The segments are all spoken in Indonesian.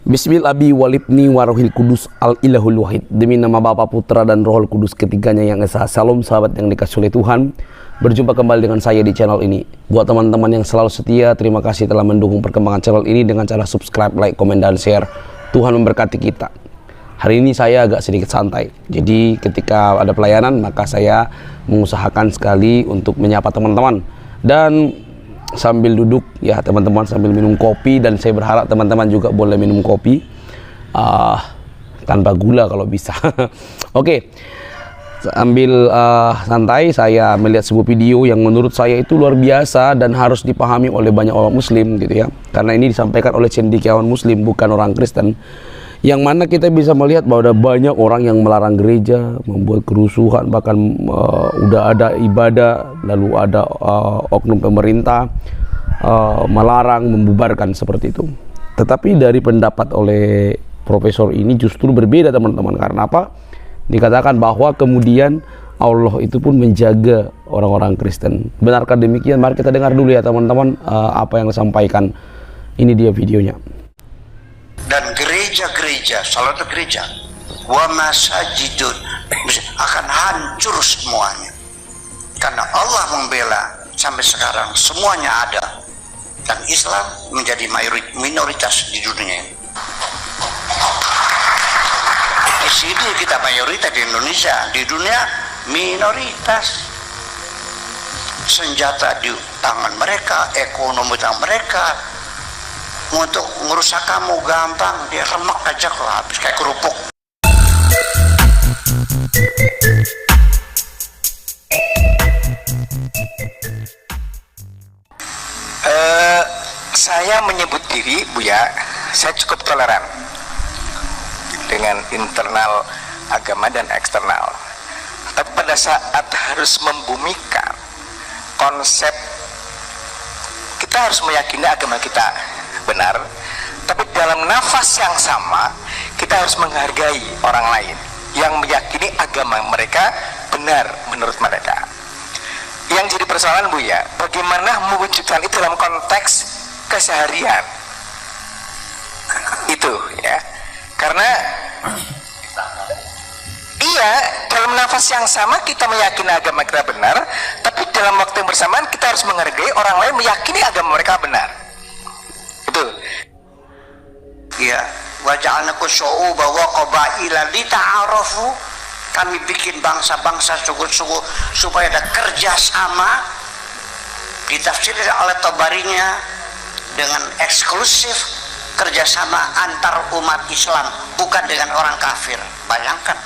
Bismil abi walibni warohil kudus al ilahul wahid. Demi nama Bapa, Putra dan Rohul Kudus ketiganya yang esa. Salam sahabat yang dikasih oleh Tuhan. Berjumpa kembali dengan saya di channel ini. Buat teman-teman yang selalu setia, terima kasih telah mendukung perkembangan channel ini dengan cara subscribe, like, komen, dan share. Tuhan memberkati kita. Hari ini saya agak sedikit santai. Jadi ketika ada pelayanan maka saya mengusahakan sekali untuk menyapa teman-teman. Dan sambil duduk ya teman-teman, sambil minum kopi, dan saya berharap teman-teman juga boleh minum kopi tanpa gula kalau bisa. Oke, sambil santai saya melihat sebuah video yang menurut saya itu luar biasa dan harus dipahami oleh banyak orang muslim gitu ya, karena ini disampaikan oleh cendekiawan muslim, bukan orang Kristen. Yang mana kita bisa melihat bahwa ada banyak orang yang melarang gereja, membuat kerusuhan, bahkan udah ada ibadah, lalu ada oknum pemerintah melarang, membubarkan seperti itu. Tetapi dari pendapat oleh profesor ini justru berbeda teman-teman. Karena apa? Dikatakan bahwa kemudian Allah itu pun menjaga orang-orang Kristen. Benarkah demikian? Mari kita dengar dulu ya teman-teman apa yang disampaikan. Ini dia videonya. Dan gereja-gereja, salah satu gereja, wa masajidun, akan hancur semuanya. Karena Allah membela sampai sekarang semuanya ada, dan Islam menjadi minoritas di dunia ini. Di sini kita mayoritas di Indonesia, di dunia minoritas. Senjata di tangan mereka, ekonomi tangan mereka. Untuk ngerusak kamu gampang, dia remek aja kok, habis kayak kerupuk. Saya menyebut diri, Buya, saya cukup toleran dengan internal agama dan eksternal. Tapi pada saat harus membumikan konsep, kita harus meyakini agama kita benar, tapi dalam nafas yang sama kita harus menghargai orang lain yang meyakini agama mereka benar menurut mereka. Yang jadi persoalan, Buya, bagaimana mewujudkan itu dalam konteks keseharian itu ya, karena iya, dalam nafas yang sama kita meyakini agama kita benar, tapi dalam waktu yang bersamaan kita harus menghargai orang lain meyakini agama mereka benar. Betul. Ya, waja'alnakum syu'uban wa qabaila lita'arafu. Kami bikin bangsa-bangsa, suku-suku supaya ada kerjasama. Ditafsirkan oleh Tabarinya dengan eksklusif kerjasama antar umat Islam, bukan dengan orang kafir. Bayangkan.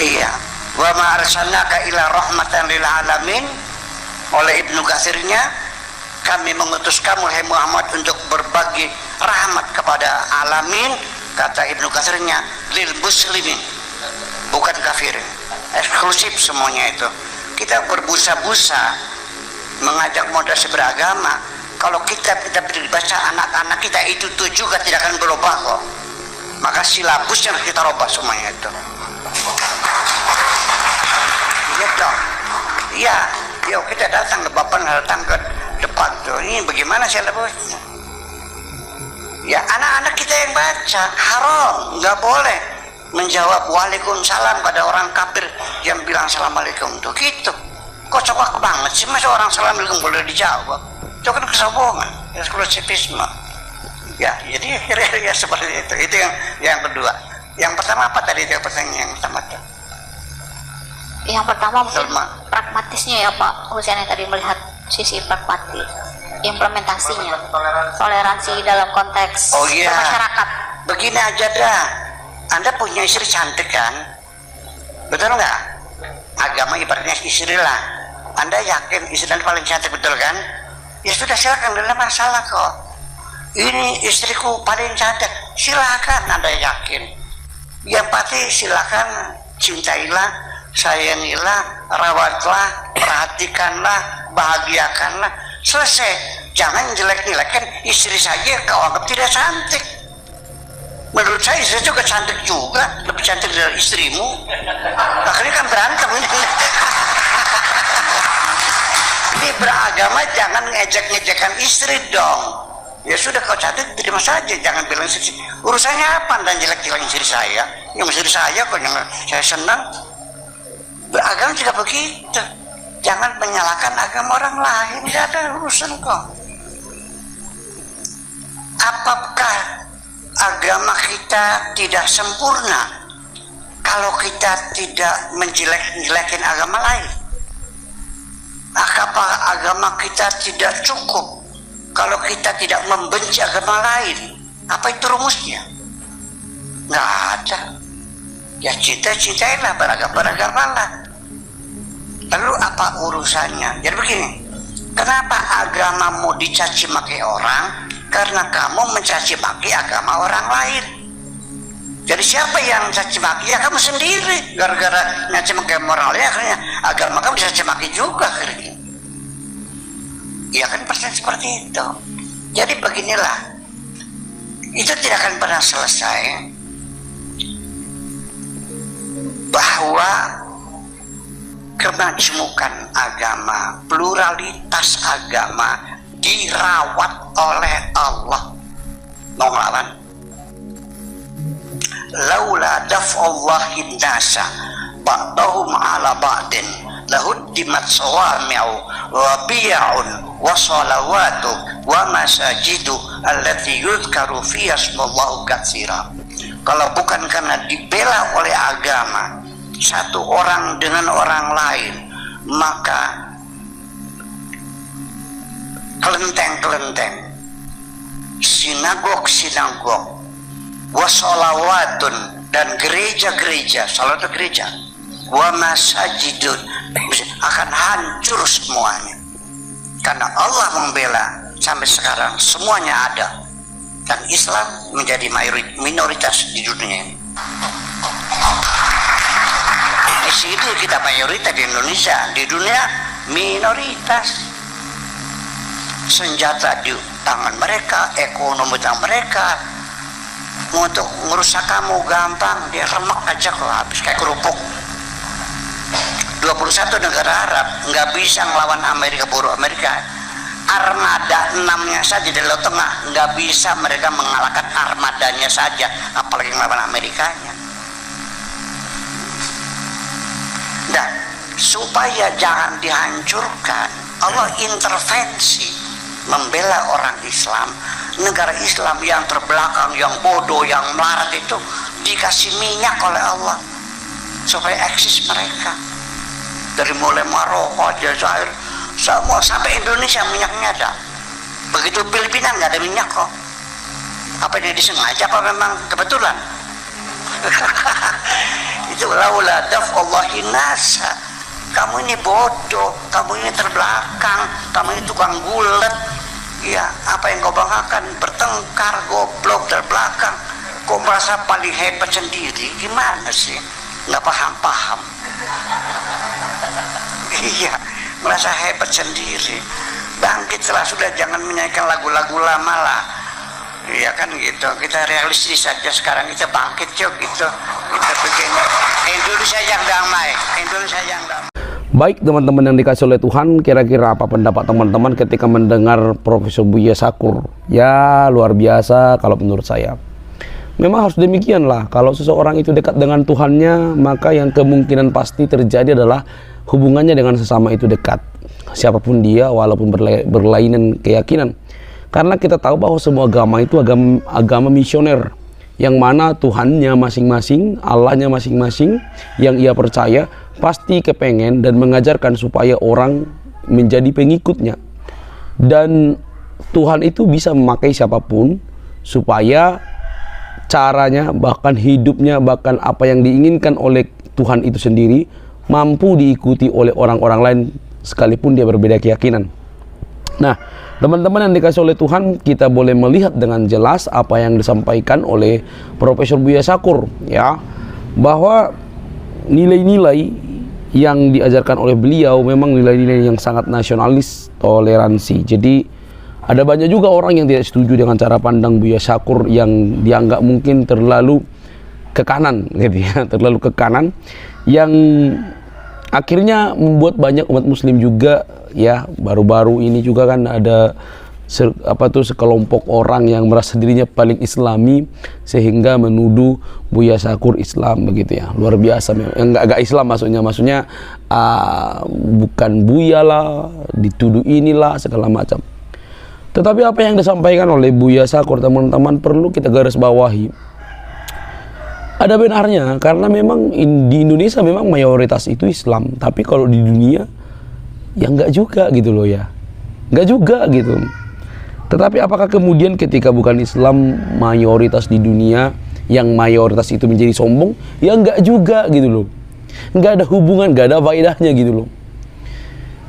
Iya. Wa ma arsalnaka ila rahmatan lil alamin. Oleh Ibnu Katsirnya, kami mengutus kamu hai Muhammad untuk berbagi rahmat kepada alamin. Kata Ibnu Katsirnya, lil muslimin, bukan kafirin. Eksklusif semuanya itu. Kita berbusa-busa mengajak moderasi beragama. Kalau kita baca anak-anak kita itu juga tidak akan berubah kok. Maka silabusnya harus kita robah semuanya itu. Iya dong. Iya. Yuk kita datang ke Bapak, datang ke depan tuh. Ini bagaimana silabusnya? Ya anak-anak kita yang baca, haram, nggak boleh menjawab waalaikumsalam pada orang kafir yang bilang assalamualaikum tuh gitu. Kok coba banget sih, masa orang assalamualaikum boleh dijawab? Itu kan kesombongan, eksklusivisme. Ya jadi kira-kira seperti itu. Itu yang kedua. Yang pertama apa tadi itu pertanyaan yang pertama tuh? Yang pertama mungkin pragmatisnya ya Pak Husain, yang tadi melihat sisi pragmatis, implementasinya, toleransi dalam konteks masyarakat. Begini aja dah, Anda punya istri cantik kan, betul nggak? Agama ibaratnya istri lah. Anda yakin istri Anda paling cantik, betul kan? Ya sudah, silakan, tidak ada masalah kok. Ini istriku paling cantik, silakan Anda yakin. Yang pasti silakan, cintailah, sayangilah, rawatlah, perhatikanlah, bahagiakanlah, selesai. Jangan jelek-jelekan istri saya kau anggap tidak cantik. Menurut saya istri juga cantik juga, lebih cantik dari istrimu. Akhirnya kan berantem ini. Ini beragama jangan ngejek-ngejekan istri dong. Ya sudah, kau catat, terima saja, jangan bilang istri. Urusannya apa dan jelek-jelekin istri saya? Yang istri saya kok yang saya senang. Beragama tidak begitu. Jangan menyalahkan agama orang lain, tidak ada urusan kok. Apakah agama kita tidak sempurna kalau kita tidak menjelek-jelekin agama lain? Apakah agama kita tidak cukup kalau kita tidak membenci agama lain? Apa itu rumusnya? Nggak ada. Ya cinta-cintailah, beragama-beragamalah. Lalu apa urusannya? Jadi begini, kenapa agamamu dicaci maki orang? Karena kamu mencaci maki agama orang lain. Jadi siapa yang caci maki? Ya kamu sendiri. Gara-gara caci maki orang lain, akhirnya agama kamu dicaci maki juga akhirnya. Ya kan persen seperti itu. Jadi beginilah, itu tidak akan pernah selesai. Bahwa kemajmukan agama, pluralitas agama dirawat oleh Allah. Mau ngelawan? Laula daf'ullahi nasa ba'dahum ala ba'din lahuddimat sawami'u wa biya'un wa salawatu wa masajidu allati yudhkaru fiha ismallahu katsira. Kalau bukan karena dibela oleh agama satu orang dengan orang lain, maka kelenteng-kelenteng, sinagog-sinagog, wasolawatun, dan gereja-gereja, salat gereja, wa masajidun, akan hancur semuanya. Karena Allah membela sampai sekarang semuanya ada, dan Islam menjadi minoritas di dunia ini. Di sini kita mayoritas di Indonesia, di dunia minoritas. Senjata di tangan mereka, ekonomi tangan mereka. Untuk merusak kamu gampang, dia remek aja kok, habis kayak kerupuk. 21 negara Arab nggak bisa ngelawan Amerika, buruh Amerika. Armada 6-nya saja di Laut Tengah nggak bisa mereka mengalahkan armadanya saja, apalagi ngelawan Amerikanya. Dan supaya jangan dihancurkan, Allah intervensi membela orang Islam. Negara Islam yang terbelakang, yang bodoh, yang melarat itu dikasih minyak oleh Allah supaya eksis mereka. Dari mulai Maroko, Jazair, semua sampai Indonesia minyaknya ada. Begitu Filipina nggak ada minyak kok. Apa ini disengaja apa memang kebetulan? Itu laula daf'ullahi nasa. Kamu ini bodoh, kamu ini terbelakang, kamu ini tukang gulet. Ya, apa yang kau banggakan? Bertengkar, goblok, terbelakang. Kau merasa paling hebat sendiri? Gimana sih? Nggak paham-paham. Iya, merasa hebat sendiri. Bangkitlah sudah, jangan menyanyikan lagu-lagu lama lah. Iya kan gitu, kita realistis saja sekarang, kita bangkit yuk gitu. Kita bikin Indonesia yang damai, Indonesia yang damai. Baik teman-teman yang dikasih oleh Tuhan, kira-kira apa pendapat teman-teman ketika mendengar Profesor Buya Syakur? Ya luar biasa kalau menurut saya. Memang harus demikianlah, kalau seseorang itu dekat dengan Tuhannya, maka yang kemungkinan pasti terjadi adalah hubungannya dengan sesama itu dekat. Siapapun dia, walaupun berlainan keyakinan. Karena kita tahu bahwa semua agama itu agama misioner, yang mana Tuhannya masing-masing, Allahnya masing-masing, yang ia percaya pasti kepengen dan mengajarkan supaya orang menjadi pengikutnya. Dan Tuhan itu bisa memakai siapapun supaya caranya, bahkan hidupnya, bahkan apa yang diinginkan oleh Tuhan itu sendiri mampu diikuti oleh orang-orang lain sekalipun dia berbeda keyakinan. Nah, teman-teman yang dikasih oleh Tuhan, kita boleh melihat dengan jelas apa yang disampaikan oleh Profesor Buya Syakur, ya, bahwa nilai-nilai yang diajarkan oleh beliau memang nilai-nilai yang sangat nasionalis, toleransi. Jadi ada banyak juga orang yang tidak setuju dengan cara pandang Buya Syakur yang dianggap mungkin terlalu ke kanan, gitu ya, terlalu ke kanan, yang akhirnya membuat banyak umat muslim juga, ya, baru-baru ini juga kan ada sekelompok orang yang merasa dirinya paling Islami sehingga menuduh Buya Syakur Islam begitu ya. Luar biasa memang. Enggak Islam maksudnya bukan Buya lah, dituduh inilah segala macam. Tetapi apa yang disampaikan oleh Buya Syakur, teman-teman, perlu kita garis bawahi. Ada benarnya, karena memang di Indonesia memang mayoritas itu Islam, tapi kalau di dunia ya enggak juga gitu loh ya. Enggak juga gitu. Tetapi apakah kemudian ketika bukan Islam mayoritas di dunia, yang mayoritas itu menjadi sombong? Ya enggak juga gitu loh. Enggak ada hubungan, enggak ada faedahnya gitu loh.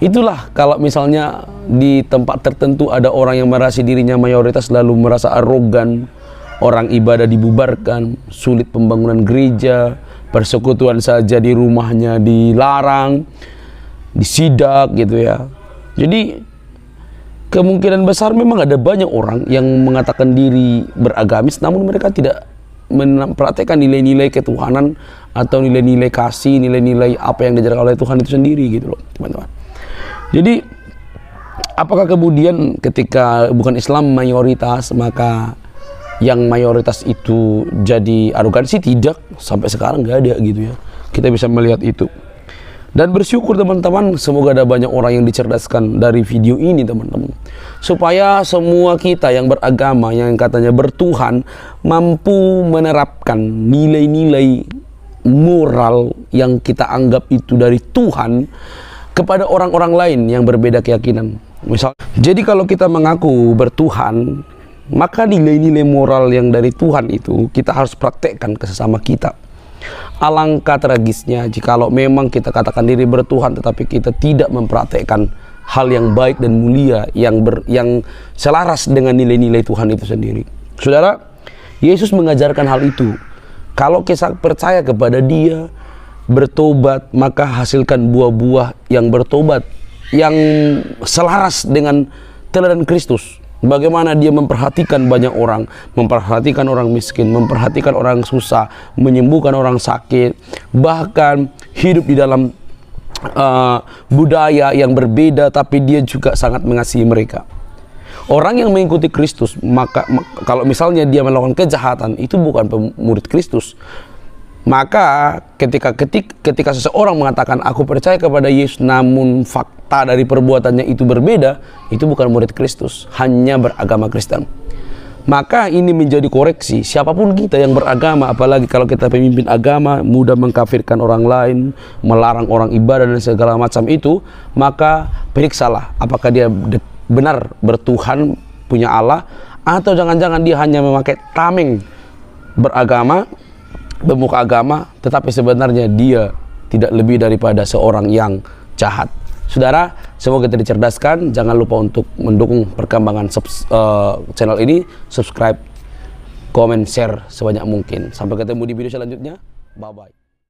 Itulah kalau misalnya di tempat tertentu ada orang yang merasa dirinya mayoritas lalu merasa arogan, orang ibadah dibubarkan, sulit pembangunan gereja, persekutuan saja di rumahnya dilarang, disidak gitu ya. Jadi kemungkinan besar memang ada banyak orang yang mengatakan diri beragamis namun mereka tidak mempraktekkan nilai-nilai ketuhanan atau nilai-nilai kasih, nilai-nilai apa yang diajarkan oleh Tuhan itu sendiri gitu loh, teman-teman. Jadi apakah kemudian ketika bukan Islam mayoritas maka yang mayoritas itu jadi arogansi? Tidak, sampai sekarang nggak ada gitu ya. Kita bisa melihat itu. Dan bersyukur teman-teman, semoga ada banyak orang yang dicerdaskan dari video ini teman-teman, supaya semua kita yang beragama, yang katanya bertuhan, mampu menerapkan nilai-nilai moral yang kita anggap itu dari Tuhan kepada orang-orang lain yang berbeda keyakinan. Jadi kalau kita mengaku bertuhan, maka nilai-nilai moral yang dari Tuhan itu kita harus praktekkan ke sesama kita. Alangkah tragisnya jikalau memang kita katakan diri bertuhan tetapi kita tidak mempraktekkan hal yang baik dan mulia yang selaras dengan nilai-nilai Tuhan itu sendiri. Saudara, Yesus mengajarkan hal itu. Kalau kita percaya kepada Dia, bertobat, maka hasilkan buah-buah yang bertobat, yang selaras dengan teladan Kristus. Bagaimana Dia memperhatikan banyak orang, memperhatikan orang miskin, memperhatikan orang susah, menyembuhkan orang sakit, bahkan hidup di dalam budaya yang berbeda, tapi Dia juga sangat mengasihi mereka. Orang yang mengikuti Kristus, maka kalau misalnya dia melakukan kejahatan, itu bukan murid Kristus. Maka ketika seseorang mengatakan aku percaya kepada Yesus namun fakta dari perbuatannya itu berbeda, itu bukan murid Kristus, hanya beragama Kristen. Maka ini menjadi koreksi siapapun kita yang beragama, apalagi kalau kita pemimpin agama, mudah mengkafirkan orang lain, melarang orang ibadah dan segala macam itu, maka periksalah apakah dia benar bertuhan, punya Allah, atau jangan-jangan dia hanya memakai tameng beragama, bermuka agama, tetapi sebenarnya dia tidak lebih daripada seorang yang jahat. Saudara, semoga kita dicerdaskan. Jangan lupa untuk mendukung perkembangan channel ini, subscribe, komen, share sebanyak mungkin. Sampai ketemu di video selanjutnya. Bye-bye.